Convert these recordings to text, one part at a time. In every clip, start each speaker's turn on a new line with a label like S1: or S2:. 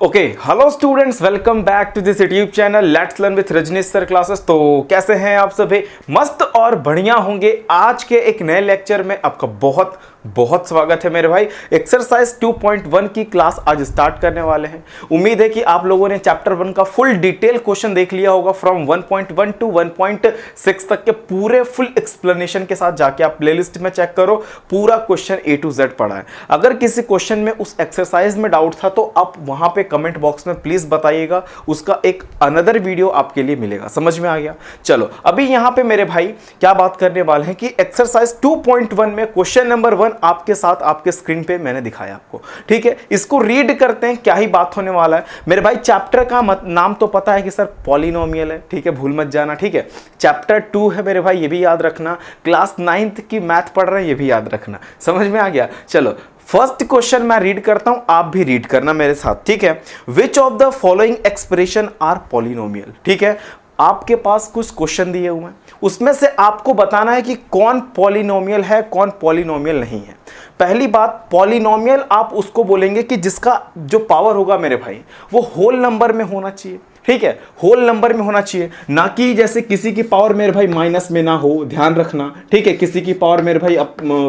S1: Okay hello students, welcome back to this YouTube channel let's learn with Rajnish sir classes. तो कैसे हैं आप सभी? मस्त और बढ़िया होंगे। आज के एक नए लेक्चर में आपका बहुत बहुत स्वागत है मेरे भाई। एक्सरसाइज 2.1 की क्लास आज स्टार्ट करने वाले हैं। उम्मीद है कि आप लोगों ने चैप्टर 1 का फुल डिटेल क्वेश्चन देख लिया होगा। फ्रॉम 1.1 टू 1.6 तक के पूरे फुल एक्सप्लेनेशन के साथ जाके आप प्लेलिस्ट में चेक करो, पूरा क्वेश्चन A to Z पढ़ा है। अगर किसी क्वेश्चन में उस एक्सरसाइज में डाउट था तो आप वहां पे कमेंट बॉक्स में प्लीज बताइएगा, उसका एक अनदर वीडियो आपके लिए मिलेगा। समझ में आ गया? चलो अभी यहां पे मेरे भाई क्या बात करने वाले हैं कि एक्सरसाइज 2.1 में क्वेश्चन नंबर 1 आपके साथ आपके स्क्रीन पे मैंने दिखाया आपको। ठीक है, इसको रीड करते हैं, क्या ही बात होने वाला है मेरे भाई। चैप्टर का नाम तो पता है कि सर पॉलिनोमियल है, ठीक है, भूल मत जाना। ठीक है, चैप्टर 2 है मेरे भाई, ये भी याद रखना। क्लास 9th की मैथ पढ़ रहे हैं, ये भी याद रखना। समझ में आ गया? चलो फर्स्ट क्वेश्चन मैं रीड करता हूं, आप भी रीड करना मेरे साथ। ठीक है, which of the following expression are polynomial. ठीक है, आपके पास कुछ क्वेश्चन दिए हुए हैं, उसमें से आपको बताना है कि कौन पॉलिनोमियल है, कौन पॉलिनोमियल नहीं है। पहली बात, पॉलिनोमियल आप उसको बोलेंगे कि जिसका जो पावर होगा मेरे भाई वो होल नंबर में होना चाहिए। ठीक है, होल नंबर में होना चाहिए, ना कि जैसे किसी की पावर मेरे भाई माइनस में ना हो, ध्यान रखना। ठीक है, किसी की पावर मेरे भाई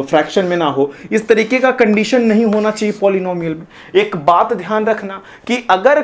S1: फ्रैक्शन में ना हो, इस तरीके का कंडीशन नहीं होना चाहिए पॉलिनोमियल में। एक बात ध्यान रखना कि अगर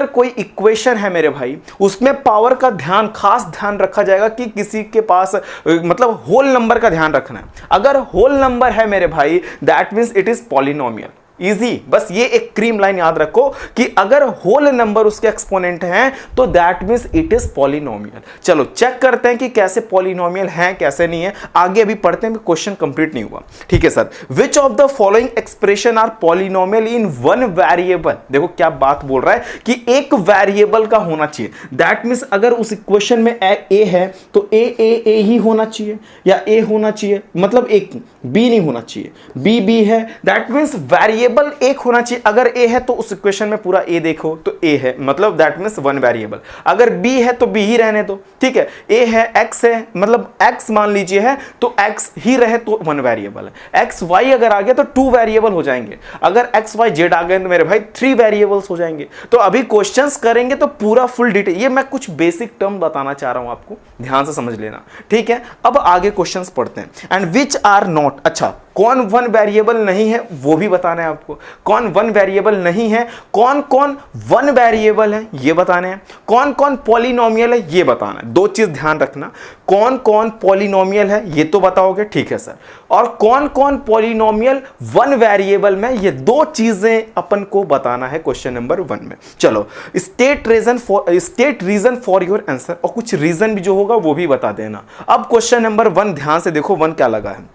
S1: कोई इक्वेशन है मेरे भाई, उसमें पावर का खास ध्यान रखा जाएगा कि किसी के पास मतलब होल नंबर का ध्यान रखना है। अगर होल नंबर है मेरे भाई, that means it is polynomial. Easy, बस ये एक क्रीम लाइन याद रखो कि अगर होल नंबर उसके एक्सपोनेंट हैं तो that means it is polynomial. चलो चेक करते हैं कि कैसे पॉलिनोमियल हैं, कैसे नहीं है। आगे अभी पढ़ते हैं, क्वेश्चन कंप्लीट नहीं हुआ। ठीक है sir, which of the following expression are polynomial in one variable. देखो क्या बात बोल रहा है कि एक वेरिएबल का होना चाहिए। दैट मींस अगर उस इक्वेशन में ए है तो ए ही होना चाहिए, या ए होना चाहिए, मतलब एक बी नहीं होना चाहिए, बी है। दैट मींस वेरिएबल एक होना चाहिए। अगर ए है तो उस इक्वेशन में पूरा ए देखो तो ए है, मतलब दैट मींस वन वेरिएबल। अगर बी है तो बी ही रहने दो। ठीक है, ए है, एक्स है, मतलब एक्स मान लीजिए है तो एक्स ही रहे तो वन वेरिएबल है। एक्स वाई अगर आ गया तो टू वेरिएबल हो जाएंगे। अगर एक्स वाई जेड आ गए तो मेरे भाई थ्री वेरिएबल्स हो जाएंगे। तो अभी क्वेश्चंस करेंगे तो पूरा फुल डिटेल, ये मैं कुछ बेसिक टर्म बताना चाह रहा हूं, आपको ध्यान से समझ लेना। ठीक है, अब आगे क्वेश्चंस पढ़ते हैं। एंड विच आर नॉट, अच्छा कौन वन वेरिएबल नहीं है वो भी बताना है आपको। कौन वन वेरिएबल नहीं है, कौन कौन वन वेरिएबल है ये बताने हैं, कौन कौन पॉलिनोमियल है ये बताना है। दो चीज ध्यान रखना, कौन कौन पॉलिनोमियल है ये तो बताओगे, ठीक है सर, और कौन कौन पॉलिनोमियल वन वेरिएबल में, ये दो चीजें अपन को बताना है क्वेश्चन नंबर 1 में। चलो state reason for your answer, और कुछ रीजन भी जो होगा वो भी बता देना। अब क्वेश्चन नंबर 1 ध्यान से देखो, 1 क्या लगा है,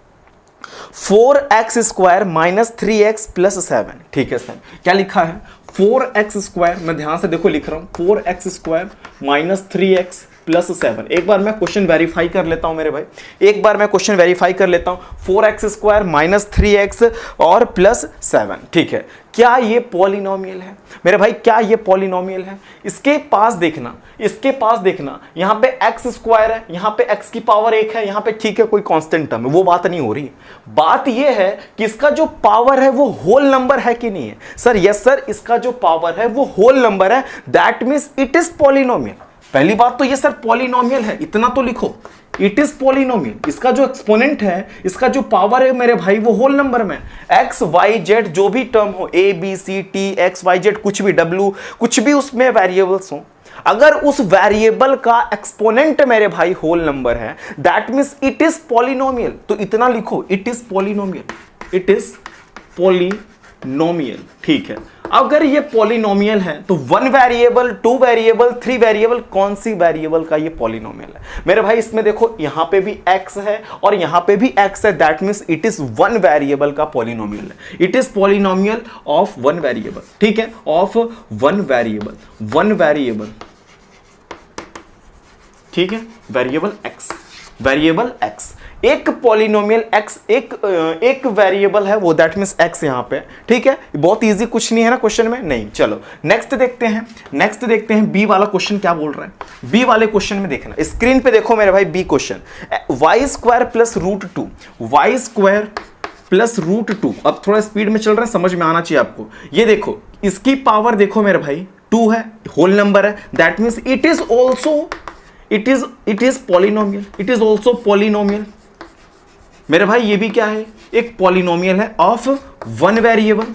S1: 4x² माइनस 3x प्लस 7। ठीक है सर, क्या लिखा है 4x², मैं ध्यान से देखो लिख रहा हूं 4x² माइनस 3x प्लस 7। एक बार मैं क्वेश्चन वेरीफाई कर लेता हूं मेरे भाई, एक बार मैं क्वेश्चन वेरीफाई कर लेता हूं। 4x² माइनस 3x और प्लस 7। ठीक है, क्या ये पॉलिनोमियल है मेरे भाई? क्या ये पॉलिनोमियल है? इसके पास देखना, इसके पास देखना, यहां पे x² है, यहां पे x की पावर 1 है, यहां पे ठीक है कोई कांस्टेंट टर्म है, वो बात नहीं हो रही। बात ये है कि इसका जो पावर है वो होल नंबर है कि नहीं है। सर यस सर, इसका जो पावर है वो होल नंबर है, that means it is polynomial. पहली बात तो ये सर पॉलिनोमियल है, इतना तो लिखो, इट इज पॉलिनोमियल। इसका जो एक्सपोनेंट है, इसका जो पावर है मेरे भाई वो होल नंबर में, एक्स वाई जेड जो भी टर्म हो, A B C T X Y Z, कुछ भी डब्ल्यू, कुछ भी उसमें वेरिएबल्स हो, अगर उस वेरिएबल का एक्सपोनेंट मेरे भाई होल नंबर है, that means it is polynomial. तो इतना लिखो, it is polynomial, it is polynomial. ठीक है, अगर ये पॉलिनोमियल है तो one variable, two variable, three variable, कौन सी वेरिएबल का ये पॉलिनोमियल है मेरे भाई? इसमें देखो यहां पे भी x है और यहां पे भी x है, that means it is one variable का पॉलिनोमियल है। It is polynomial of one variable. ठीक है, of one variable, one variable, ठीक है, वेरिएबल x, वेरिएबल x, एक पॉलिनोमियल x, एक वेरिएबल है वो, दैट मींस x यहां पे। ठीक है, बहुत इजी, कुछ नहीं है ना क्वेश्चन में, नहीं। चलो नेक्स्ट देखते हैं, नेक्स्ट देखते हैं बी वाला क्वेश्चन क्या बोल रहा है। बी वाले क्वेश्चन में देखना, स्क्रीन पे देखो मेरे भाई, B question, y² plus √2, y² plus root 2। अब थोड़ा स्पीड में चल रहा है, समझ में आना चाहिए आपको। ये देखो, इसकी पावर देखो मेरे भाई 2 है, होल नंबर है, that means it is also it is polynomial, it is also polynomial. मेरे भाई ये भी क्या है, एक पॉलिनोमियल है ऑफ वन वेरिएबल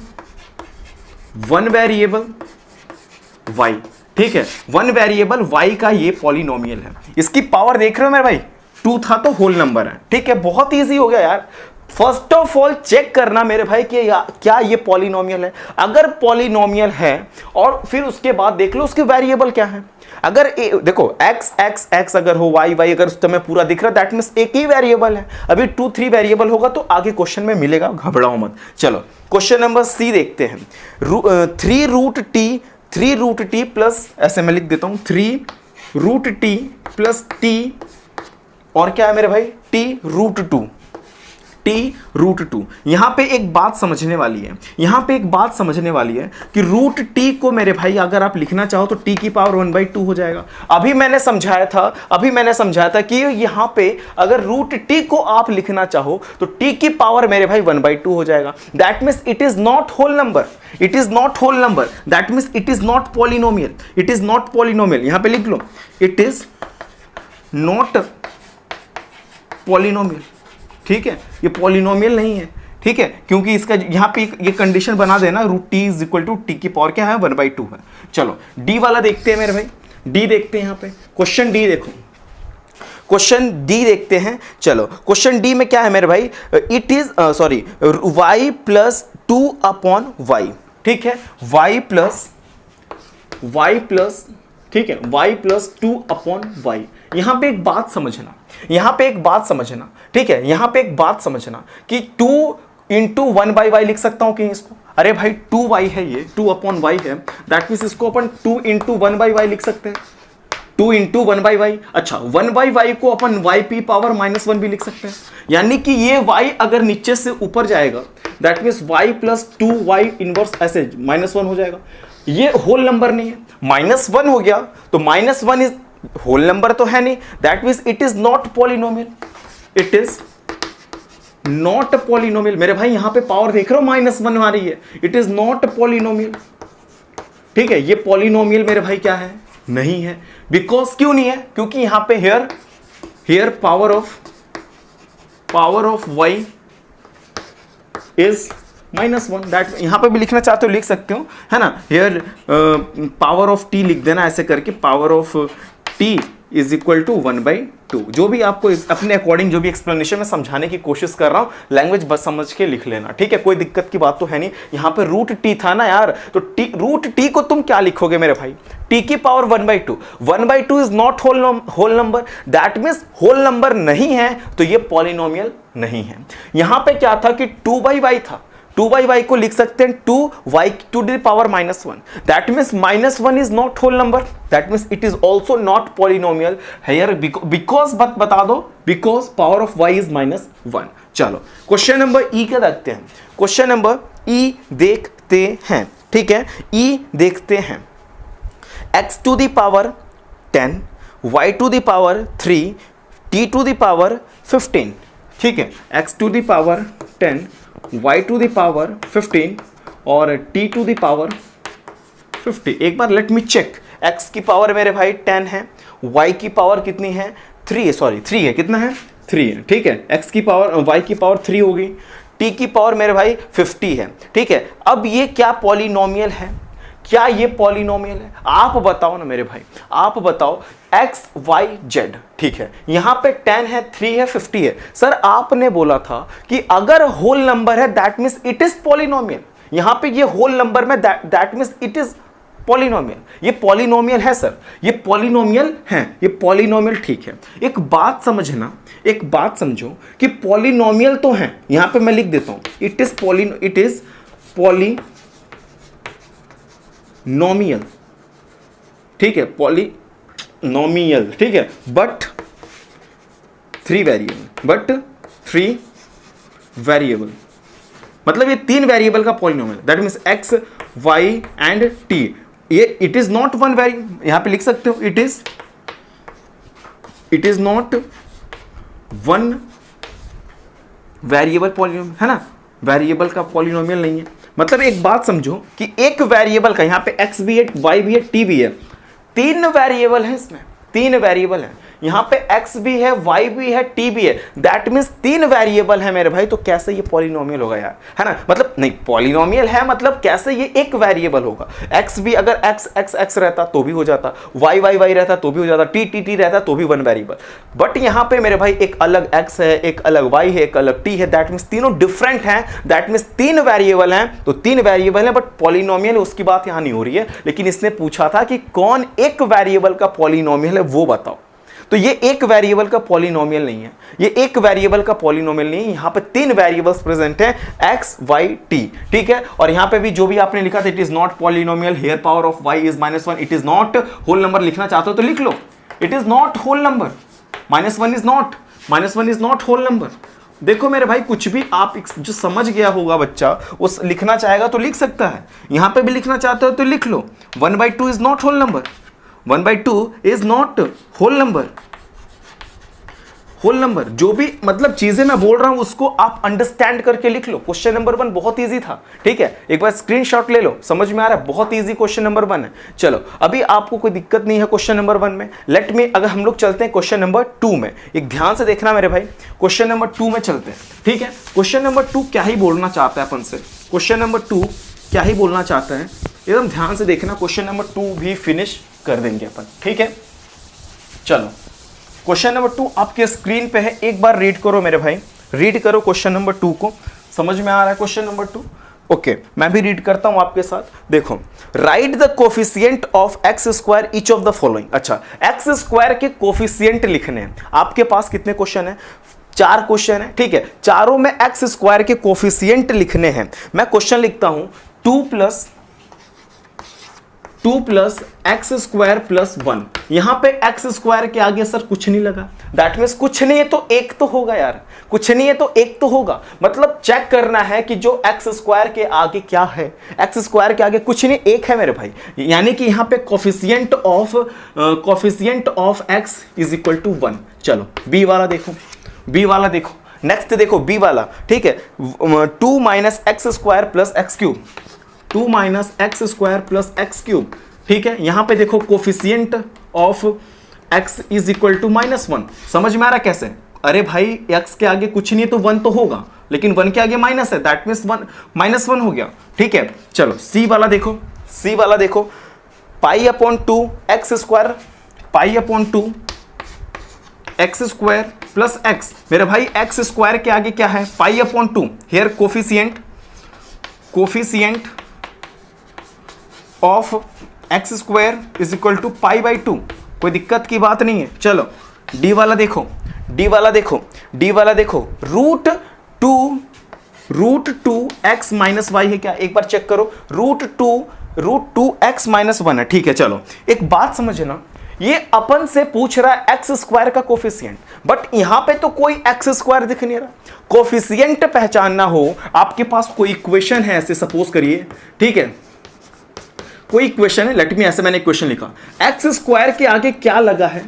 S1: y, ठीक है, वन वेरिएबल y का ये पॉलिनोमियल है। इसकी पावर देख रहे हो मेरे भाई, 2 था तो होल नंबर है, ठीक है, बहुत इजी हो गया यार। फर्स्ट ऑफ ऑल चेक करना मेरे भाई कि क्या ये पॉलिनोमियल है। अगर पॉलिनोमियल है और फिर उसके बाद देख लो उसके वेरिएबल क्या है। अगर देखो x x x अगर हो, y y अगर उस समय पूरा दिख रहा है, दैट मींस एक ही वेरिएबल है। अभी 2 3 वेरिएबल होगा तो आगे क्वेश्चन में मिलेगा, घबराओ मत। चलो क्वेश्चन नंबर सी देखते हैं। 3 रूट टी प्लस, ऐसे मैं लिख देता हूं 3 रूट टी प्लस टी, और क्या है मेरे भाई टी रूट 2 यहां पे एक बात समझने वाली है, कि रूट टी को मेरे भाई अगर आप लिखना चाहो तो टी की पावर 1/2 हो जाएगा। अभी मैंने समझाया था कि यहां पे अगर रूट टी को आप लिखना चाहो तो टी की पावर मेरे भाई 1/2 हो जाएगा। That means it is not whole number, that means it is not polynomial, यहां पे लिख लो इट इज नॉट पॉलिनोमियल, ठीक है, ये पॉलिनोमियल नहीं है, ठीक है, क्योंकि इसका यहां पे ये कंडीशन बना देना, root T is equal to T की पावर क्या है 1/2 है। चलो डी वाला देखते हैं मेरे भाई, डी देखते हैं, यहां पे क्वेश्चन डी देखो, क्वेश्चन डी देखते हैं। चलो क्वेश्चन डी में क्या है मेरे भाई, it is y plus 2 upon Y, ठीक है, y प्लस ठीक है, y प्लस 2 अपॉन वाई। यहां पे एक बात समझना, ठीक है, यहां पे एक बात समझना कि 2 इंटू 1/y लिख सकता हूं कि इसको, अरे भाई 2y है, ये 2 अपॉन वाई है, दैट मीन्स इसको अपन 2 इंटू 1/y लिख सकते हैं, 2 इंटू 1/y। अच्छा 1/y को अपन y p पावर -1 भी लिख सकते हैं, यानी कि ये y अगर नीचे से ऊपर जाएगा that means y plus 2y inverse ऐसे -1 हो जाएगा। ये होल नंबर नहीं है, -1 हो गया तो -1 इज होल नंबर तो है नहीं, that means it is not polynomial, मेरे भाई यहां पे पावर देख रहे हो -1 आ रही है, इट इज नॉट पॉलिनोमियल, ठीक है, ये पॉलिनोमियल मेरे भाई क्या है, नहीं है। बिकॉज क्यों नहीं है, क्योंकि यहां पे here power of y is -1, that यहां पे भी लिखना चाहते हो लिख सकते हो, है ना, हियर पावर ऑफ t लिख देना ऐसे करके, power of t is equal to 1/2। जो भी आपको अपने अकॉर्डिंग जो भी एक्सप्लेनेशन में समझाने की कोशिश कर रहा हूं, लैंग्वेज बस समझ के लिख लेना, ठीक है, कोई दिक्कत की बात तो है नहीं। यहां पे रूट टी था ना यार, तो रूट टी को तुम क्या लिखोगे मेरे भाई, टी की power 1/2 is not whole number, that means whole number नहीं है, तो ये पॉलिनोमियल नहीं है। यहां पे क्या था कि 2/y था, 2/y को लिख सकते हैं 2y to the power -1, that means -1 is not whole number, that means it is also not polynomial here, because बता दो, because power of y is -1। चलो क्वेश्चन नंबर ई का देखते हैं, क्वेश्चन नंबर ई देखते हैं, ठीक है, ई देखते हैं, x to the power 10, y to the power 3, t to the power 15, ठीक है, x to the power 10, y to the power 15 और t to the power 50। एक बार लेट मी चेक, x की पावर मेरे भाई 10 है, y की पावर कितनी है 3 है, कितना है 3 है, ठीक है, x की पावर y की पावर 3 होगी, t की पावर मेरे भाई 50 है, ठीक है। अब ये क्या पॉलिनोमियल है, क्या ये पॉलिनोमियल है, आप बताओ ना मेरे भाई, आप बताओ, x y z, ठीक है, यहां पे 10 है, 3 है, 50 है। सर आपने बोला था कि अगर होल नंबर है that means it is polynomial, यहां पे ये होल नंबर में that means it is polynomial, ये पॉलिनोमियल है सर, ये पॉलिनोमियल है, ये पॉलिनोमियल, ठीक है। एक बात समझना, एक बात समझो कि पॉलिनोमियल तो है, यहां पे मैं लिख देता हूं इट इज पॉलिनोमियल, ठीक है, पॉलिनोमियल, ठीक है, बट 3 वेरिएबल, मतलब ये 3 वेरिएबल का polynomial, that means x y and t, ये it is not one variable, यहां पे लिख सकते हो it is not one variable polynomial, है ना, वेरिएबल का पॉलिनोमियल नहीं है। मतलब एक बात समझो कि एक वेरिएबल का यहाँ पे x भी है, y भी है, t भी है, 3 वेरिएबल है, इसमें 3 वेरिएबल है, यहाँ पे x भी है, y भी है, t भी है, दैट मीन्स 3 वेरिएबल है मेरे भाई। तो कैसे ये पॉलिनोमियल होगा यार, है ना? मतलब नहीं, पॉलिनोमियल है मतलब कैसे ये एक वेरिएबल होगा। x भी अगर x रहता तो भी हो जाता, y रहता तो भी हो जाता, t रहता तो भी 1 वेरिएबल। बट यहाँ पे मेरे भाई एक अलग x है, एक अलग y है, एक अलग t है, दैट मीन्स तीनों डिफरेंट हैं, दैट मीन्स 3 वेरिएबल हैं। तो 3 वेरिएबल हैं, बट पॉलिनोमियल उसकी बात यहाँ नहीं हो रही है। लेकिन इसने पूछा था कि कौन एक वेरिएबल का पॉलिनोमियल है वो बताओ। तो ये एक वेरिएबल का पॉलिनोमियल नहीं है, ये एक वेरिएबल का पॉलिनोमियल नहीं है। यहाँ पे 3 वेरिएबल्स प्रेजेंट हैं, x, y, t, ठीक है। और यहाँ पे भी जो भी आपने लिखा था, it is not polynomial, here power of y is -1, it is not whole number लिखना चाहते हो तो लिख लो, it is not whole number, -1 is not whole number. देखो मेरे भाई, कुछ भी आप जो समझ गया होगा बच्चा वो लिखना चाहेगा तो लिख सकता है, यहाँ पे भी लिखना चाहते हो तो लिख लो। 1/2 is not whole number, 1/2 is not whole number. Whole number जो भी मतलब चीजें मैं बोल रहा हूं उसको आप अंडरस्टैंड करके लिख लो। क्वेश्चन नंबर 1 बहुत इजी था, ठीक है, एक बार स्क्रीनशॉट ले लो, समझ में आ रहा है, बहुत इजी क्वेश्चन नंबर 1 है। चलो अभी आपको कोई दिक्कत नहीं है क्वेश्चन नंबर 1 में। लेट मी, अगर हम लोग चलते हैं क्वेश्चन नंबर 2 में, एक ध्यान से देखना मेरे भाई, क्वेश्चन नंबर 2 में चलते हैं, ठीक है। क्वेश्चन नंबर 2 क्या ही बोलना चाहता है अपन से, क्वेश्चन नंबर 2 क्या ही बोलना चाहता है, एकदम ध्यान से देखना। क्वेश्चन नंबर 2 भी फिनिश कर देंगे अपन, ठीक है। चलो क्वेश्चन नंबर 2 आपके स्क्रीन पे है, एक बार रीड करो मेरे भाई, रीड करो क्वेश्चन नंबर 2 को। समझ में आ रहा है क्वेश्चन नंबर 2? ओके, मैं भी रीड करता हूं आपके साथ। देखो, right the coefficient of x square each of the following. अच्छा, एक्स स्क्वायर के कोफिशिएंट लिखने हैं। आपके पास कितने क्वेश्चन है? 4 क्वेश्चन है, ठीक है। चारों में एक्स स्क्वायर के कोफिशिएंट लिखने हैं। मैं क्वेश्चन लिखता हूं 2 प्लस एक्स स्क्वायर प्लस 1। यहां पे एक्स स्क्वायर के आगे सर कुछ नहीं लगा, दैट मीन्स कुछ नहीं है तो एक तो होगा यार, कुछ नहीं है तो एक तो होगा। मतलब चेक करना है कि जो एक्स स्क्वायर के आगे क्या है, एक्स स्क्वायर के आगे कुछ नहीं, एक है मेरे भाई। यानी कि यहां पे coefficient of X is equal to 1। चलो बी वाला देखो, बी वाला देखो, नेक्स्ट देखो बी वाला, ठीक है। 2 minus X square plus X cube, 2 minus X square plus X cube, ठीक है। यहां पे देखो coefficient of X is equal to -1। समझ में आ रहा कैसे? अरे भाई एक्स के आगे कुछ नहीं है तो 1 तो होगा, लेकिन 1 के आगे माइनस है, दैट मीन्स -1 हो गया, ठीक है। चलो सी वाला देखो, सी वाला देखो, π/2 x square, π/2 x square plus x. मेरे भाई एक्स स्क्वायर के आगे क्या है? π/2। Here coefficient of x square is equal to π/2, कोई दिक्कत की बात नहीं है। चलो डी वाला देखो, डी वाला देखो, डी वाला देखो, √2 एक्स माइनस वाई है क्या? एक बार चेक करो, √2 एक्स माइनस 1 है, ठीक है। चलो एक बात समझना, ये अपन से पूछ रहा है एक्स स्क्वायर का कोफिशिएंट, बट यहां पे तो कोई एक्स स्क्वायर दिख नहीं रहा। कोफिशिएंट पहचानना हो, आपके पास कोई इक्वेशन है, ऐसे सपोज करिए, ठीक है, कोई इक्वेशन है, लेट मी, ऐसे मैंने इक्वेशन लिखा, एक्स स्क्वायर के आगे क्या लगा है,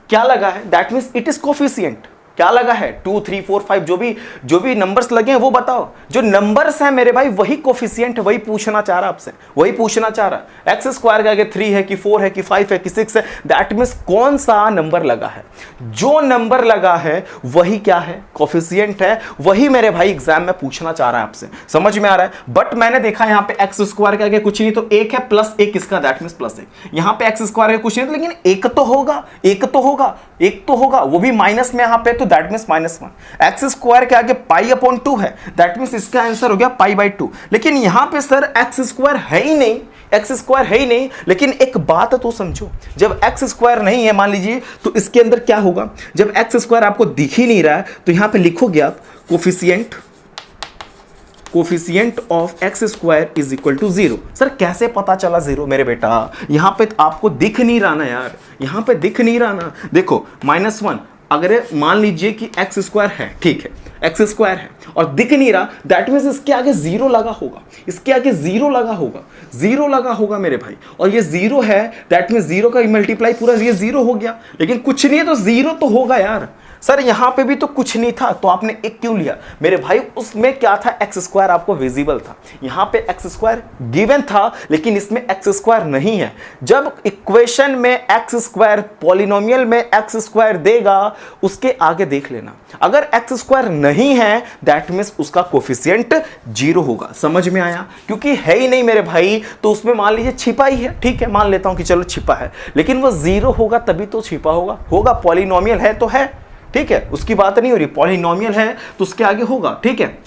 S1: क्या लगा है, that means it is coefficient. क्या लगा है? 2, 3, 4, 5 जो भी नंबर्स लगे हैं वो बताओ। जो नंबर्स हैं मेरे भाई वही कोफिशिएंट है, वही पूछना चाह रहा आपसे, वही पूछना चाह रहा। एक्स स्क्वायर के आगे 3 है कि 4 है कि 5 है कि 6 है, दैट मीन्स कौन सा नंबर लगा है, जो नंबर लगा है वही क्या है? कोफिशिएंट है, वही मेरे भाई एग्जाम में पूछना चाह रहा है आपसे। समझ में आ रहा है? बट मैंने देखा यहाँ पे एक्स स्क्वायर के आगे कुछ नहीं तो एक है, प्लस एक इसका, दैट मीन्स +1। यहाँ पे एक्स स्क्वायर के कुछ नहीं, लेकिन एक तो होगा, एक तो होगा, एक तो होगा, वो भी माइनस में यहाँ पे, तो दैट मीन्स -1। एक्स स्क्वायर के आगे π/2 है, दैट मीन्स इसका आंसर हो गया π/2। लेकिन यहां पे सर एक्स स्क्वायर है ही नहीं, एक्स स्क्वायर है ही नहीं। लेकिन एक बात तो समझो, जब एक्स स्क्वायर नहीं है मान लीजिए, तो इसके अंदर क्या होगा? जब एक्स स्क्वायर आपको दिख ही नहीं रहा है तो यहां पे लिखोगे आप coefficient of x square is equal to 0। Sir कैसे पता चला 0 मेरे बेटा? यहां पे आपको दिख नहीं रहा ना यार, यहां पे दिख नहीं रहा ना। देखो -1, अगर मान लीजिए कि एक्स स्क्वायर है, ठीक है, एक्स स्क्वायर है और दिख नहीं रहा, दैट मीन्स इसके आगे 0 लगा होगा, इसके आगे 0 लगा होगा, 0 लगा होगा मेरे भाई। और ये 0 है, दैट मीन्स 0 का मल्टीप्लाई पूरा ये 0 हो गया, लेकिन कुछ नहीं है तो 0 तो होगा यार। सर यहाँ पे भी तो कुछ नहीं था, तो आपने एक क्यों लिया? मेरे भाई उसमें क्या था, एक्स स्क्वायर आपको विजिबल था, यहाँ पे एक्स स्क्वायर गिवन था लेकिन इसमें एक्स स्क्वायर नहीं है। जब इक्वेशन में एक्स स्क्वायर, पॉलिनोमियल में एक्स स्क्वायर देगा, उसके आगे देख लेना, अगर एक्स स्क्वायर नहीं है दैट मीन्स उसका कोफिशिएंट 0 होगा। समझ में आया? क्योंकि है ही नहीं मेरे भाई, तो उसमें मान लीजिए छिपा ही है, ठीक है, मान लेता हूं कि चलो छिपा है, लेकिन वो 0 होगा तभी तो छिपा होगा पॉलिनोमियल है तो है, ठीक है, उसकी बात नहीं हो रही, पॉलिनोमियल है तो उसके आगे होगा, ठीक है,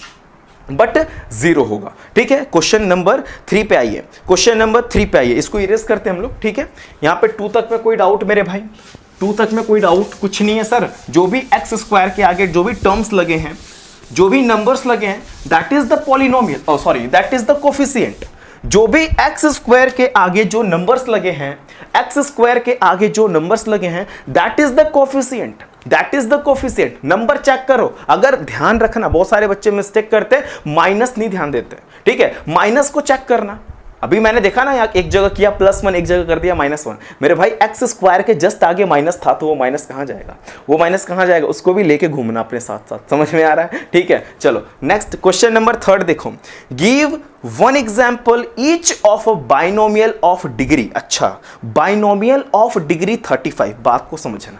S1: बट 0 होगा, ठीक है। क्वेश्चन नंबर 3 पे आइए, क्वेश्चन नंबर 3 पे आइए, इसको इरेज करते हैं हम लोग, ठीक है। यहां पे 2 तक में कोई डाउट मेरे भाई? 2 तक में कोई डाउट? कुछ नहीं है सर, जो भी एक्स स्क्वायर के आगे जो भी टर्म्स लगे हैं, जो भी नंबर्स लगे हैं, that is the polynomial, that is the coefficient. जो भी एक्स स्क्वायर के आगे जो नंबर्स लगे हैं, एक्स स्क्वायर के आगे जो नंबर्स लगे हैं, that is the coefficient, that is the coefficient. Number check करो, अगर ध्यान रखना, बहुत सारे बच्चे मिस्टेक करते, माइनस नहीं ध्यान देते, ठीक है, माइनस को चेक करना। अभी मैंने देखा ना, एक जगह किया +1, एक जगह कर दिया -1। मेरे भाई एक्स स्क्वायर के जस्ट आगे माइनस था, तो वो माइनस कहाँ जाएगा? वो माइनस कहाँ जाएगा? उसको भी लेके घूमना अपने साथ साथ। समझ में आ रहा है? ठीक है, चलो नेक्स्ट क्वेश्चन नंबर 3 देखो। Give 1 example each of a binomial of degree. अच्छा, बाइनोमियल ऑफ डिग्री 35, बात को समझना।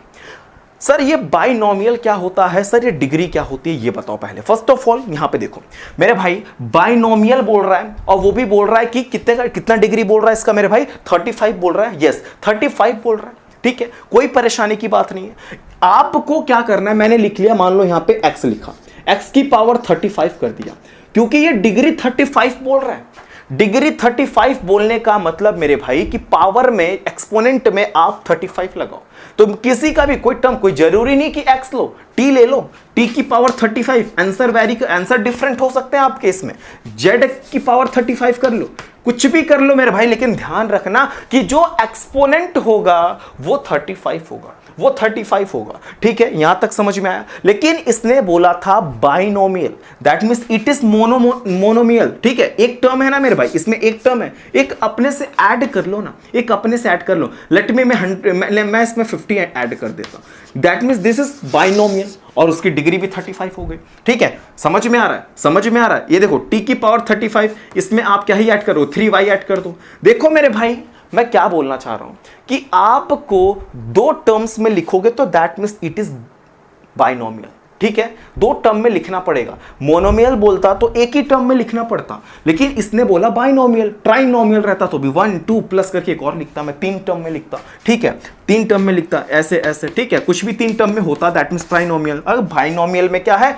S1: सर ये बाइनोमियल क्या होता है, सर ये डिग्री क्या होती है, ये बताओ पहले। फर्स्ट ऑफ ऑल यहां पे देखो मेरे भाई, बाइनोमियल बोल रहा है और वो भी बोल रहा है कि कितना डिग्री बोल रहा है इसका मेरे भाई? 35 बोल रहा है। यस, 35 बोल रहा है, ठीक है, कोई परेशानी की बात नहीं है। आपको क्या करना है, मैंने लिख लिया, मान लो यहां पे x लिखा, x की पावर 35 कर दिया, क्योंकि ये डिग्री 35 बोल रहा है। डिग्री 35 बोलने का मतलब मेरे भाई कि पावर में, एक्सपोनेंट में आप 35 लगाओ। तो किसी का भी कोई टर्म, कोई जरूरी नहीं कि x लो, t ले लो, t की पावर 35, आंसर डिफरेंट हो सकते हैं आपके इसमें, z की पावर 35 कर लो, कुछ भी कर लो मेरे भाई, लेकिन ध्यान रखना कि जो एक्सपोनेंट होगा वो 35 होगा, वो 35 होगा, ठीक है, यहां तक समझ में आया। लेकिन इसने बोला था binomial, that means it is monomial, ठीक है, एक टर्म है ना मेरे भाई, इसमें एक टर्म है, एक अपने से ऐड कर लो ना, एक अपने से ऐड कर लो। लेट मी मैं इसमें 50 ऐड कर देता हूं, that means this is binomial, और उसकी डिग्री भी 35 हो गई, ठीक है, समझ में आ रहा है? समझ में आ रहा है? ये देखो t की पावर 35, इसमें आप क्या ही ऐड करो, 3y ऐड कर दो। देखो मेरे भाई, मैं क्या बोलना चाह रहा हूं कि आपको 2 टर्म्स में लिखोगे तो that means it is binomial, ठीक है, 2 टर्म में लिखना पड़ेगा। मोनोमियल बोलता तो एक ही टर्म में लिखना पड़ता, लेकिन इसने बोला बाइनोमियल, ट्राइनोमियल रहता तो भी 1 2 प्लस करके एक और लिखता, मैं 3 टर्म में लिखता, ठीक है, 3 टर्म में लिखता, ऐसे ऐसे, ठीक है, कुछ भी 3 टर्म में होता दैट मींस ट्राइनोमियल। अगर बाइनोमियल में क्या है,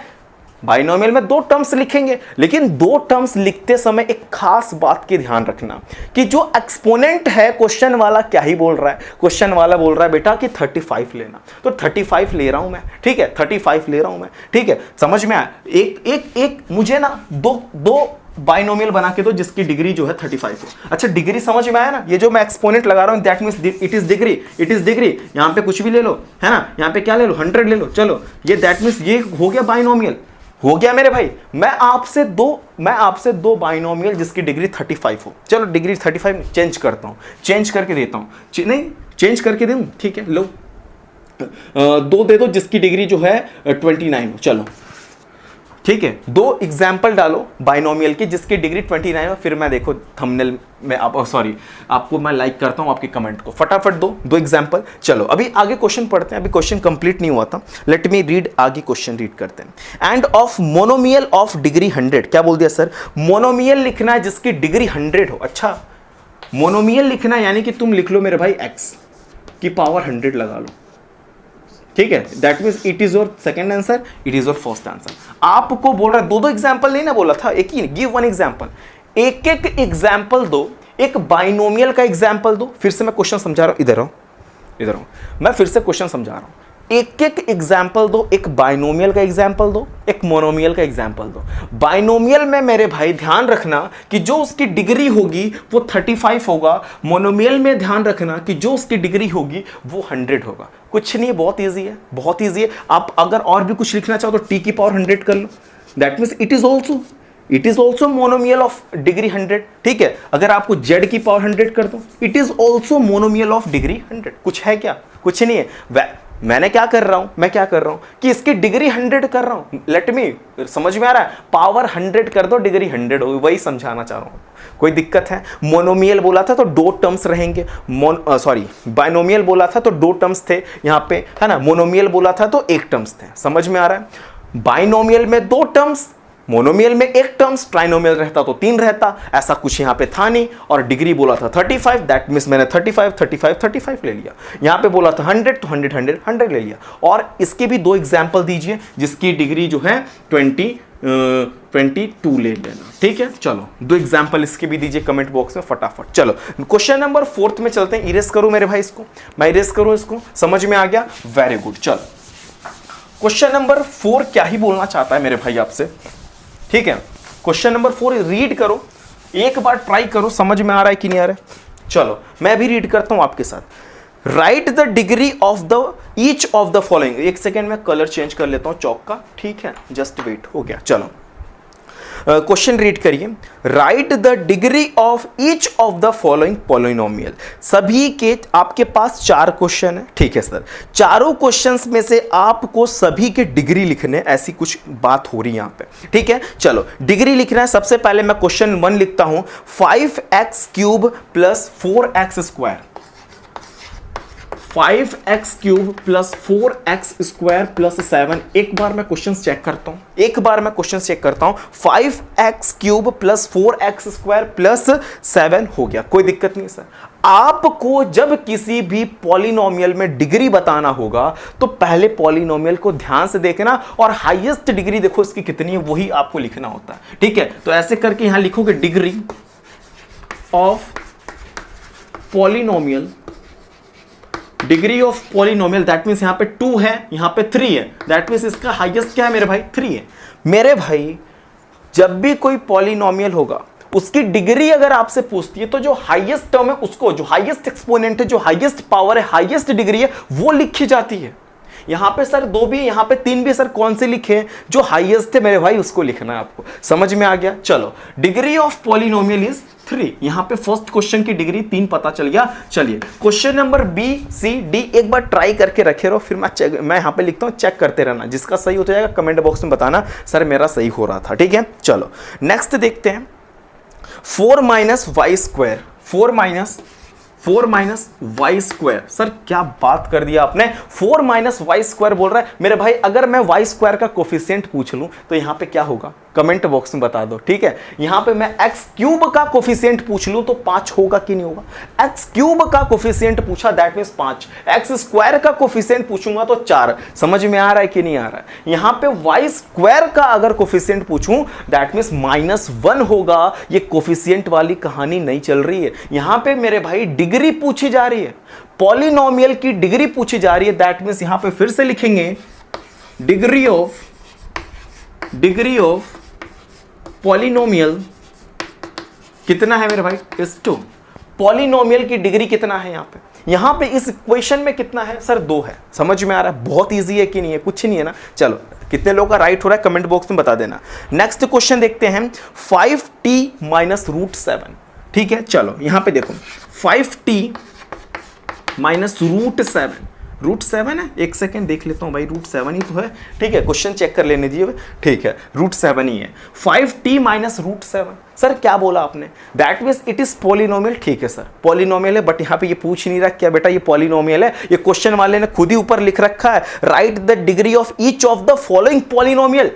S1: बाइनोमियल में 2 टर्म्स लिखेंगे, लेकिन 2 टर्म्स लिखते समय एक खास बात की ध्यान रखना कि जो एक्सपोनेंट है, क्वेश्चन वाला क्या ही बोल रहा है, क्वेश्चन वाला बोल रहा है बेटा कि 35 लेना, तो 35 ले रहा हूं मैं, ठीक है, 35 ले रहा हूं मैं, ठीक है, समझ में आया? एक मुझे ना दो बाइनोमियल बना के दो जिसकी डिग्री जो है 35 हो। अच्छा, डिग्री समझ में आया ना? ये जो मैं एक्सपोनेंट लगा रहा हूं that means it is degree, it is degree. यहां पे कुछ भी ले लो, है ना, यहां पे क्या ले लो, 100 ले लो, चलो, ये दैट मींस ये हो गया बाइनोमियल, हो गया मेरे भाई। मैं आपसे दो बाइनोमियल जिसकी डिग्री 35 हो, चलो डिग्री 35 चेंज करता हूं, चेंज करके देता हूं, नहीं चेंज करके दूं, ठीक है, लो 2 दे दो जिसकी डिग्री जो है 29 हो, चलो ठीक है, 2 एग्जाम्पल डालो बाइनोमियल की जिसकी डिग्री 29 हो, फिर मैं देखो थंबनेल में आपको मैं लाइक करता हूं आपके कमेंट को, फटाफट दो एग्जाम्पल। चलो अभी आगे क्वेश्चन पढ़ते हैं, अभी क्वेश्चन कंप्लीट नहीं हुआ था, लेट मी रीड, आगे क्वेश्चन रीड करते हैं। End of monomial of degree 100, क्या बोल दिया सर? मोनोमियल लिखना है जिसकी डिग्री 100 हो। अच्छा, मोनोमियल लिखना है यानी कि तुम लिख लो मेरे भाई x की पावर 100 लगा लो, ठीक है, that means it is your second answer, it is your first answer. आपको बोल रहा है 2 एग्जांपल नहीं ना बोला था, एक ही, गिव 1 एग्जांपल, एक एग्जांपल दो, एक बाइनोमियल का एग्जांपल दो। फिर से मैं क्वेश्चन समझा रहा हूं, इधर आओ, मैं फिर से क्वेश्चन समझा रहा हूं, एक एग्जाम्पल दो, एक बाइनोमियल का एग्जाम्पल दो, एक मोनोमियल का एग्जाम्पल दो। बाइनोमियल में मेरे भाई ध्यान रखना कि जो उसकी डिग्री होगी वो 35 होगा, मोनोमियल में ध्यान रखना कि जो उसकी डिग्री होगी वो 100 होगा। कुछ नहीं है, बहुत ईजी है, बहुत ईजी है। आप अगर और भी कुछ लिखना चाहो तो t की पावर 100 कर लो, that means it is also monomial of degree 100, ठीक है। अगर आपको z की पावर 100 कर दो, it is also monomial of degree 100। कुछ है क्या? कुछ नहीं है। मैंने क्या कर रहा हूं, मैं क्या कर रहा हूं कि इसकी डिग्री 100 कर रहा हूं। लेट मी, समझ में आ रहा है, पावर 100 कर दो, डिग्री 100 होगी, वही समझाना चाह रहा हूं। कोई दिक्कत है? मोनोमियल बोला था तो 2 टर्म्स रहेंगे, बाइनोमियल बोला था तो 2 टर्म्स थे यहां पे, है ना। मोनोमियल बोला था तो 1 टर्म्स थे, समझ में आ रहा है। बाइनोमियल में 2 टर्म्स, मोनोमियल में 1 टर्म्स, ट्राइनोमियल रहता तो 3 रहता, ऐसा कुछ यहां पे था नहीं। और डिग्री बोला था 35, दैट मींस मैंने 35 ले लिया। यहां पे बोला था 100 तो 100 ले लिया। और इसके भी 2 एग्जांपल दीजिए जिसकी डिग्री जो है 22 ले लेना, ठीक है। चलो 2 एग्जांपल इसके भी दीजिए कमेंट बॉक्स में फटाफट। चलो क्वेश्चन नंबर 4 में चलते हैं। इरेज करूं मेरे भाई इसको, मैं इरेज करूं इसको, समझ में आ गया, वेरी गुड। चलो क्वेश्चन नंबर 4 क्या ही बोलना चाहता है मेरे भाई आपसे, ठीक है। क्वेश्चन नंबर 4 रीड करो, एक बार ट्राई करो, समझ में आ रहा है कि नहीं आ रहा है। चलो मैं भी रीड करता हूं आपके साथ। Right the degree of the each of the following. एक सेकेंड में कलर चेंज कर लेता हूं चौक का, ठीक है, जस्ट वेट, हो गया। चलो क्वेश्चन रीड करिए। Right the degree of each of the following polynomial. सभी के आपके पास 4 क्वेश्चन है, ठीक है सर। चारों क्वेश्चंस में से आपको सभी के डिग्री लिखने, ऐसी कुछ बात हो रही है यहां पे, ठीक है। चलो डिग्री लिखना है। सबसे पहले मैं क्वेश्चन 1 लिखता हूं, 5x³ plus 4x²। 5x³ plus 4x² plus 7। एक बार मैं क्वेश्चन चेक करता हूं, 5x³ प्लस 4x² प्लस 7 हो गया, कोई दिक्कत नहीं सर। आपको जब किसी भी पॉलिनोमियल में डिग्री बताना होगा तो पहले पॉलिनोमियल को ध्यान से देखना और हाईएस्ट डिग्री देखो इसकी कितनी है, वही आपको लिखना होता है, ठीक है। तो ऐसे करके यहां लिखोगे degree of polynomial, degree of polynomial, that means यहां पे 2 है, यहां पे 3 है, दैट मींस इसका हाईएस्ट क्या है मेरे भाई, 3 है। मेरे भाई जब भी कोई पॉलिनोमियल होगा उसकी डिग्री अगर आपसे पूछती है तो जो हाईएस्ट टर्म है उसको, जो हाईएस्ट एक्सपोनेंट है, जो हाईएस्ट पावर है, हाईएस्ट डिग्री है, वो लिखी जाती है। यहां पे सर 2 भी, यहां पे 3 भी, सर कौन से लिखे, जो हाईएस्ट है मेरे भाई उसको लिखना है आपको, समझ में आ गया। चलो डिग्री ऑफ पॉलिनोमियल इज 3। यहां पे फर्स्ट क्वेश्चन की डिग्री 3 पता चल गया। चलिए question number B, C, D एक बार ट्राई करके रखे रहो, फिर मैं यहां पे लिखता हूं, चेक करते रहना, जिसका सही हो जाएगा कमेंट बॉक्स में बताना सर मेरा सही हो रहा था, ठीक है। चलो नेक्स्ट देखते हैं, 4 माइनस वाई स्क्वायर। सर क्या बात कर दिया आपने, 4 माइनस वाई स्क्वायर बोल रहा है मेरे भाई। अगर मैं वाई स्क्वायर का कोफिशिएंट पूछ लूं तो यहां पे क्या होगा, कमेंट बॉक्स में बता दो, ठीक है। यहां पे मैं x³ का कोफिशिएंट पूछ लूं तो 5 होगा कि नहीं होगा। x³ का कोफिशिएंट पूछा दैट मींस 5, x² का कोफिशिएंट पूछूंगा तो 4। समझ में आ रहा है कि नहीं आ रहा है। यहां पे y² का अगर कोफिशिएंट पूछूं दैट मींस -1 होगा। ये कोफिशिएंट वाली कहानी नहीं चल रही है, यहां पे मेरे भाई डिग्री पूछी जा रही है, पॉलिनोमियल की डिग्री पूछी जा रही है। दैट मींस यहां पे फिर से लिखेंगे डिग्री ऑफ पॉलिनोमियल कितना है मेरे भाई, इस 2। पॉलिनोमियल की डिग्री कितना है यहां पे इस इक्वेशन में कितना है सर, 2 है। समझ में आ रहा है, बहुत इजी है कि नहीं है, कुछ नहीं है ना। चलो कितने लोगों का राइट हो रहा है कमेंट बॉक्स में बता देना। नेक्स्ट क्वेश्चन देखते हैं, 5t माइनस √7, ठीक है। चलो यहां पे देखो 5t माइनस √7, √7 है, एक सेकेंड देख लेता हूं भाई, √7 ही तो है, ठीक है। क्वेश्चन चेक कर लेने दीजिए, ठीक है, √7 ही है। 5t माइनस √7, सर क्या बोला आपने, that means it is polynomial, ठीक है सर पॉलिनोमियल है, बट यहां पे ये पूछ नहीं रहा क्या बेटा ये पॉलिनोमियल है, ये क्वेश्चन वाले ने खुद ही ऊपर लिख रखा है, write the degree of each of the following polynomial.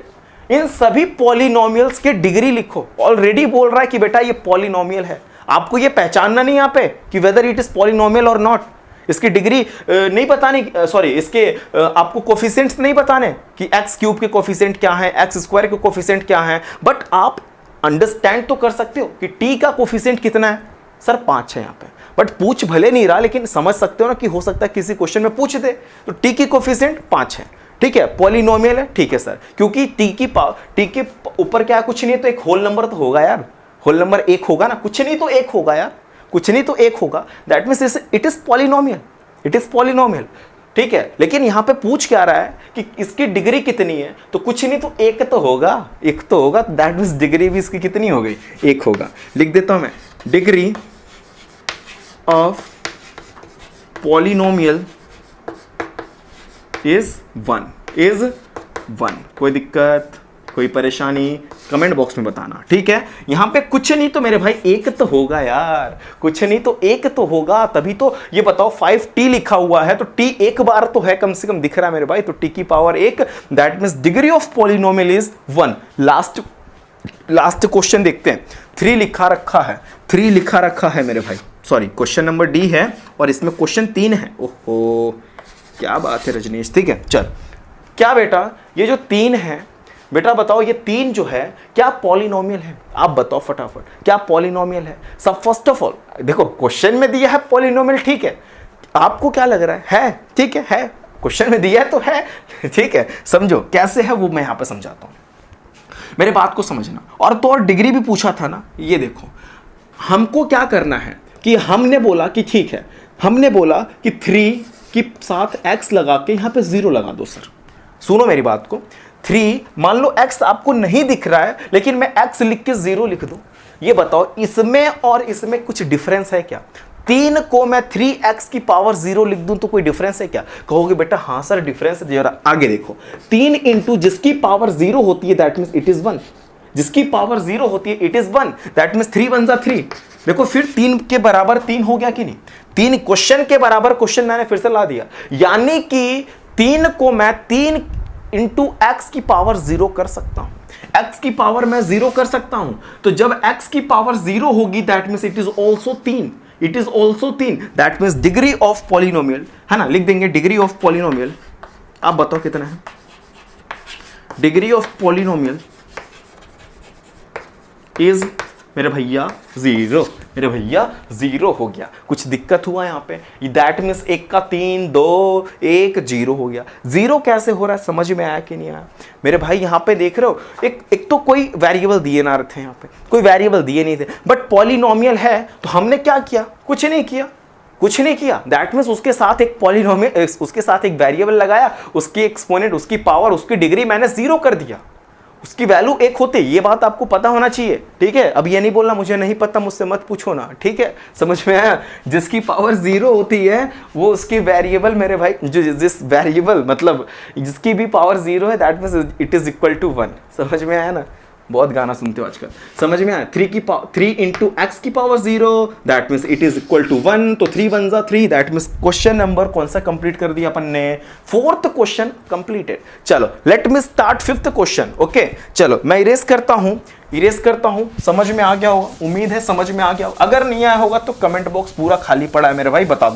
S1: इन सभी पॉलिनोमियल्स के डिग्री लिखो। ऑलरेडी बोल रहा है कि बेटा ये पॉलिनोमियल है, आपको ये पहचानना नहीं यहाँ पे कि वेदर इट इज पॉलिनोमियल और नॉट। इसकी डिग्री नहीं बतानी, सॉरी इसके आपको कोफिशिएंट्स नहीं बताने कि x³ के कोफिशिएंट क्या है, x² के कोफिशिएंट क्या है, बट आप अंडरस्टैंड तो कर सकते हो कि t का कोफिशिएंट कितना है, सर 5 है यहाँ पे, बट पूछ भले नहीं रहा लेकिन समझ सकते हो ना कि हो सकता है किसी क्वेश्चन में पूछ दे। तो t की कोफिशिएंट 5 है, ठीक है, पॉलिनोमियल है, ठीक है सर, क्योंकि t के ऊपर क्या कुछ नहीं है तो एक होल नंबर तो होगा यार, होल नंबर 1 होगा ना, कुछ नहीं तो 1 होगा यार, कुछ नहीं तो 1 होगा, that means it is polynomial, it is polynomial, ठीक है। लेकिन यहां पे पूछ क्या रहा है कि इसकी डिग्री कितनी है, तो कुछ नहीं तो 1 तो होगा, 1 तो होगा, दैट मींस डिग्री भी इसकी कितनी हो गई, 1 होगा। लिख देता हूं मैं, degree of polynomial is one. कोई दिक्कत, कोई परेशानी, कमेंट बॉक्स में बताना, ठीक है। यहां पे कुछ नहीं तो मेरे भाई एक तो होगा यार, कुछ नहीं तो एक तो होगा, तभी तो ये बताओ 5t लिखा हुआ है तो t एक बार तो है कम से कम दिख रहा है मेरे भाई, तो t की power 1, that means degree of polynomial is 1। Last question देखते हैं। 3 लिखा रखा है मेरे भाई, सॉरी क्वेश्चन नंबर डी है और इसमें क्वेश्चन 3 है। ओहो क्या बात है रजनीश, ठीक है चल। क्या बेटा ये जो 3 है, बेटा बताओ ये 3 जो है क्या पॉलिनोमियल है? आप बताओ फटाफट, क्या पॉलिनोमियल है? सब फर्स्ट ऑफ ऑल देखो क्वेश्चन में दिया है पॉलिनोमियल, ठीक है, आपको क्या लग रहा है? ठीक है, क्वेश्चन में दिया है तो है, ठीक है। समझो कैसे है वो मैं यहां पे समझाता हूं, मेरे बात को समझना। और तो और डिग्री भी पूछा था ना, ये देखो हमको क्या करना है कि हमने बोला कि ठीक है, हमने बोला कि 3 के साथ x लगा के यहां पे 0 लगा दो। सर सुनो मेरी बात को, 3 मान लो x आपको नहीं दिख रहा है लेकिन मैं x लिख के 0 लिख दूं, ये बताओ इसमें और इसमें कुछ डिफरेंस है क्या? 3 को मैं 3x की पावर 0 लिख दूं तो कोई डिफरेंस है क्या? कहोगे बेटा हाँ सर डिफरेंस है। जरा आगे देखो, 3 इंटू जिसकी पावर 0 होती है दैट मींस इट इज 1, जिसकी पावर 0 होती है इट इज 1, दैट मींस 3 1 जा 3। देखो फिर 3 के बराबर 3 हो गया कि नहीं? 3 क्वेश्चन के बराबर क्वेश्चन मैंने फिर से ला दिया, यानी कि 3 को मैं 3 इंटू एक्स की पावर 0 कर सकता हूं, x की पावर मैं 0 कर सकता हूं। तो जब x की पावर 0 होगी that means it is also 3, it is also 3, that means degree of polynomial है ना, लिख देंगे डिग्री ऑफ पॉलिनोमियल। आप बताओ कितना है? डिग्री ऑफ पॉलिनोमियल इज मेरे भैया 0, मेरे भैया 0 हो गया। कुछ दिक्कत हुआ यहाँ पे? दैट मीन्स 1 का 3 2 1 0 हो गया। 0 कैसे हो रहा है समझ में आया कि नहीं आया मेरे भाई? यहाँ पे देख रहे हो एक तो कोई वेरिएबल दिए ना थे, यहाँ पे कोई वेरिएबल दिए नहीं थे, बट पॉलिनोमियल है तो हमने क्या किया? कुछ नहीं किया। दैट मीन्स उसके साथ एक पॉलिनोमियल, उसके साथ एक वेरिएबल लगाया, उसकी एक्सपोनेंट, उसकी पावर, उसकी डिग्री मैंने 0 कर दिया, उसकी वैल्यू 1 होती है। ये बात आपको पता होना चाहिए, ठीक है। अब ये नहीं बोलना मुझे नहीं पता, मुझसे मत पूछो ना, ठीक है। समझ में आया? जिसकी पावर 0 होती है वो उसकी वेरिएबल मेरे भाई, जो जिस वेरिएबल मतलब जिसकी भी पावर 0 है that means it is equal to 1। समझ में आया ना? बहुत गाना सुनते हो आजकल, समझ में आया? 3 इंटू एक्स की power 0 that means it is equal to 1, तो 3 1 जा 3, दैट मींस क्वेश्चन नंबर कौन सा कंप्लीट कर दिया अपन ने? 4th question completed. चलो let me start 5th question. Okay चलो मैं इरेज करता हूं। समझ में आ गया होगा, उम्मीद है समझ में आ गया होगा। अगर नहीं आया होगा तो कमेंट बॉक्स पूरा खाली पड़ा है मेरे भाई, बता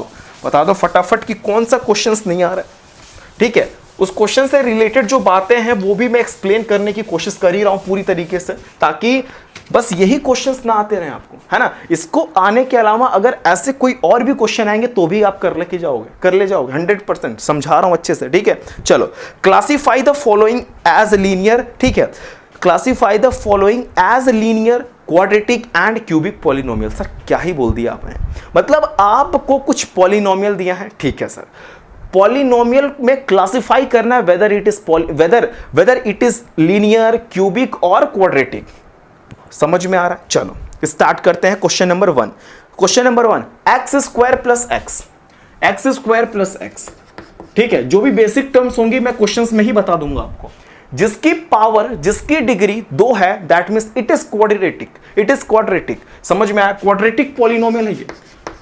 S1: दो फटाफट कि कौन सा क्वेश्चन नहीं आ रहा है, ठीक है। उस क्वेश्चन से रिलेटेड जो बातें हैं वो भी मैं एक्सप्लेन करने की कोशिश कर ही रहा हूं पूरी तरीके से, ताकि बस यही क्वेश्चंस ना आते रहे आपको, है ना। इसको आने के अलावा अगर ऐसे कोई और भी क्वेश्चन आएंगे तो भी आप कर ले जाओगे 100%। समझा रहा हूं अच्छे से, ठीक है। चलो classify the following as linear, ठीक है। Classify the following as linear, quadratic and cubic polynomial. Sir क्या ही बोल दिया आपने, मतलब आपको कुछ पॉलिनोमियल दिया है, ठीक है सर। पॉलिनोमियल में क्लासिफाई करना है whether it is linear, cubic और क्वाड्रेटिक। समझ में आ रहा है? चलो स्टार्ट करते हैं question number 1। Question number 1, x square plus x, ठीक है। जो भी बेसिक टर्म्स होंगी मैं क्वेश्चंस में ही बता दूंगा आपको। जिसकी पावर, जिसकी डिग्री 2 है that means it is quadratic. समझ में आया? क्वाड्रेटिक पॉलिनोमियल है ये,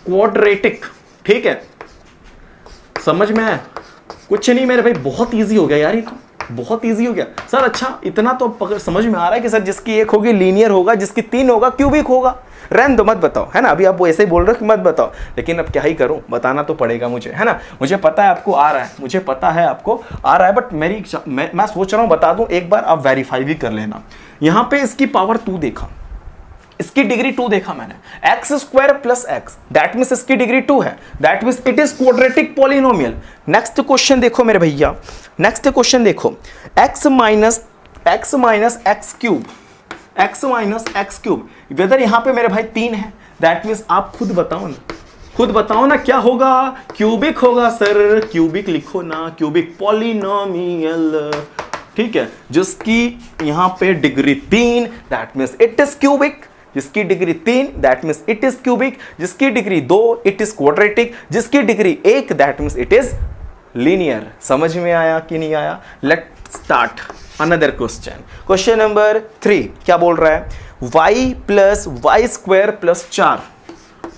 S1: क्वाड्रेटिक, ठीक है। समझ में आया? कुछ नहीं मेरे भाई, बहुत इजी हो गया यार, ये तो बहुत इजी हो गया सर। अच्छा इतना तो समझ में आ रहा है कि सर जिसकी 1 होगी लीनियर होगा, जिसकी 3 होगा क्यूबिक होगा। रहने दो, मत बताओ, है ना। अभी आप वो ऐसे ही बोल रहे हो कि मत बताओ, लेकिन अब क्या ही करूं, बताना तो पड़ेगा मुझे, है ना। मुझे पता है आपको आ रहा है, बट मैं सोच रहा हूं बता दूं, एक बार आप वेरीफाई भी कर लेना। यहां पे इसकी पावर 2 देखा, इसकी डिग्री 2 देखा मैंने, X square plus X, that means इसकी डिग्री 2 है, that means it is quadratic polynomial. Next question देखो मेरे भैया, नेक्स्ट क्वेश्चन देखो, x minus X cube, whether यहां पे मेरे भाई 3 है, दैट मींस आप खुद बताओ ना क्या होगा? क्यूबिक होगा सर, क्यूबिक लिखो ना, क्यूबिक पॉलिनोमियल, ठीक है। जिसकी यहां पे degree 3 that means it is cubic, जिसकी degree 3 that means it is cubic, जिसकी डिग्री 2 इट इज क्वाड्रेटिक, जिसकी degree 1 that means it is linear. समझ में आया कि नहीं आया? Let start another question. Question number 3 क्या बोल रहा है? y plus Y square plus 4,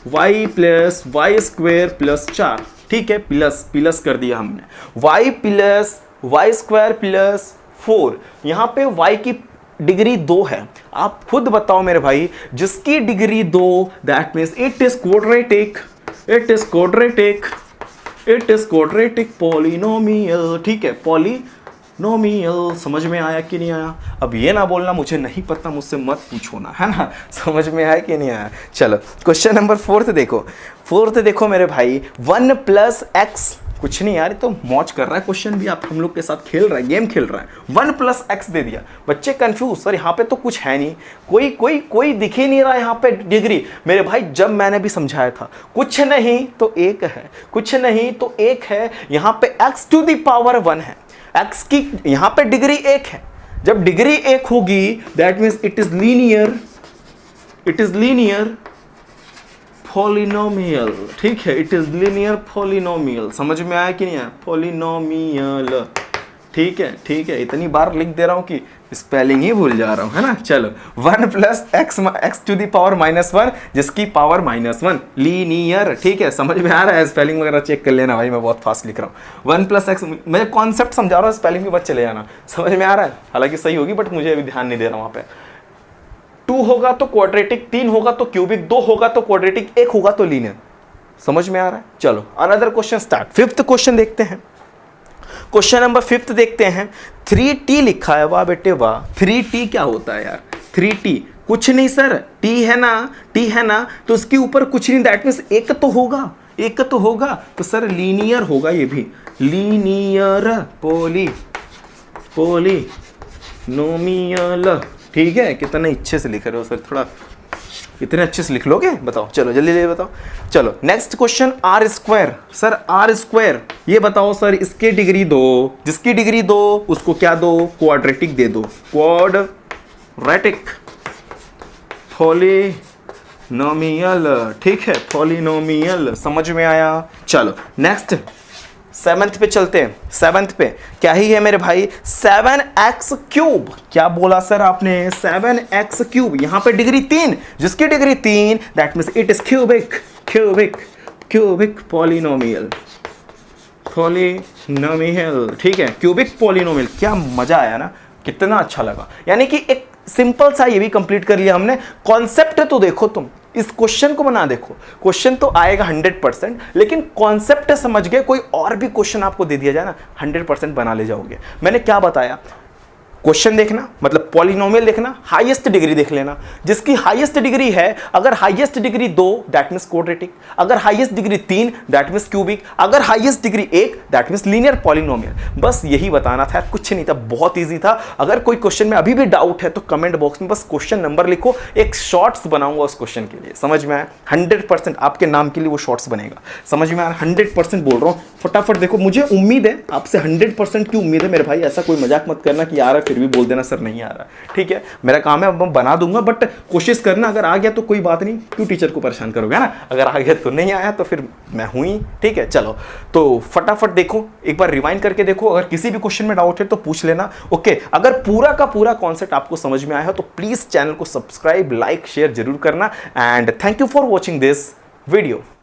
S1: y plus Y square plus 4, ठीक है, प्लस प्लस कर दिया हमने, y plus Y square plus 4। यहां पे y की डिग्री 2 है। आप खुद बताओ मेरे भाई, जिसकी degree 2 that means it is quadratic, it is quadratic, it is quadratic polynomial, ठीक है, पॉलिनोमियल। समझ में आया कि नहीं आया? अब ये ना बोलना मुझे नहीं पता, मुझसे मत पूछो ना, है ना? समझ में आया कि नहीं आया? चलो क्वेश्चन नंबर 4 देखो, 4 देखो मेरे भाई, 1 प्लस एक्स, कुछ नहीं यार, तो मौज कर रहा है क्वेश्चन भी, आप हम लोग के साथ खेल रहा है, गेम खेल रहा है। 1 प्लस एक्स दे दिया, बच्चे कंफ्यूज, सर यहाँ पे तो कुछ है नहीं, कोई दिख ही नहीं रहा यहाँ पे डिग्री। मेरे भाई जब मैंने भी समझाया था, कुछ नहीं तो एक है, कुछ नहीं तो एक है, यहाँ पे x टू द पावर 1 है, x की यहाँ पे डिग्री 1 है। जब डिग्री 1 होगी that means it is linear, it is linear polynomial, ठीक है, इट इज लीनियर पॉलिनोमियल। समझ में आया कि नहीं आया? पॉलिनोमियल, ठीक है, ठीक है, इतनी बार लिख दे रहा हूं कि स्पेलिंग ही भूल जा रहा हूं, है ना? चलो 1 plus X to the power -1 जिसकी पावर -1, लीनियर, ठीक है। समझ में आ रहा है? स्पेलिंग वगैरह चेक कर लेना भाई, मैं बहुत फास्ट लिख रहा हूँ। 1 प्लस एक्स, मैं कॉन्सेप्ट समझा रहा हूँ, स्पेलिंग भी बच चले जाना। समझ में आ रहा है? हालांकि सही होगी बट मुझे अभी ध्यान नहीं दे रहा वहां पे। 2 होगा तो क्वाड्रेटिक, 3 होगा तो क्यूबिक, 2 होगा तो क्वाड्रेटिक, 1 होगा तो लीनियर। समझ में आ रहा है? चलो another question start. 5th question देखते हैं। क्वेश्चन नंबर 5 देखते हैं। 3t लिखा है, वाह बेटे वाह। 3t क्या होता है यार? 3t कुछ नहीं सर, t है ना, t है ना, तो उसके ऊपर कुछ नहीं, दैट मीन्स एक तो होगा, एक तो होगा, तो सर लीनियर होगा, ये भी लीनियर पॉलिनोमियल, ठीक है। कितने अच्छे से लिख रहे हो सर, थोड़ा इतने अच्छे से लिख लोगे? बताओ, चलो जल्दी जल्दी बताओ। चलो next question, R square. Sir R square, ये बताओ सर, इसकी डिग्री 2, जिसकी डिग्री 2 उसको क्या दो? क्वाड्रेटिक दे दो, क्वाड्रेटिक पॉलिनोमियल, ठीक है, पॉलिनोमियल। समझ में आया? चलो नेक्स्ट 7th पे चलते हैं। 7th पे क्या ही है मेरे भाई? 7x cube. क्या बोला सर आपने? 7x cube. यहां पे डिग्री 3, जिसकी degree 3 that means it is cubic, cubic, cubic polynomial, polynomial, ठीक है, क्यूबिक पॉलिनोमियल। क्या मजा आया ना, कितना अच्छा लगा। यानी कि एक सिंपल सा ये भी कंप्लीट कर लिया हमने। कॉन्सेप्ट तो देखो तुम, इस क्वेश्चन को बना देखो, क्वेश्चन तो आएगा 100%, लेकिन कॉन्सेप्ट समझ गए। कोई और भी क्वेश्चन आपको दे दिया जाए ना, 100% बना ले जाओगे। मैंने क्या बताया? क्वेश्चन देखना, मतलब पॉलिनोमियल देखना, हाईएस्ट डिग्री देख लेना। जिसकी हाईएस्ट डिग्री है, अगर highest degree 2 that means quadratic, अगर highest degree 3 that means cubic, अगर highest degree 1 that means linear polynomial. बस यही बताना था, कुछ नहीं था, बहुत इजी था। अगर कोई क्वेश्चन में अभी भी डाउट है तो कमेंट बॉक्स में बस क्वेश्चन नंबर लिखो, एक शॉर्ट्स बनाऊंगा उस क्वेश्चन के लिए। समझ में आया? 100% आपके नाम के लिए वो शॉर्ट्स बनेगा। समझ में आया? 100% बोल रहा हूँ, फटाफट देखो। मुझे उम्मीद है, आपसे 100% की उम्मीद है मेरे भाई। ऐसा कोई मजाक मत करना कि यार फिर भी बोल देना सर नहीं आ रहा, ठीक है। मेरा काम है, मैं बना दूंगा, बट कोशिश करना, अगर आ गया तो कोई बात नहीं, क्यों टीचर को परेशान करोगे ना। अगर आ गया तो नहीं आया तो फिर मैं हूं ही, ठीक है। चलो तो फटाफट देखो, एक बार रिवाइंड करके देखो। अगर किसी भी क्वेश्चन में डाउट है तो पूछ लेना, ओके। अगर पूरा का पूरा कॉन्सेप्ट आपको समझ में आया है तो प्लीज चैनल को सब्सक्राइब, लाइक, शेयर जरूर करना। And thank you for watching this video.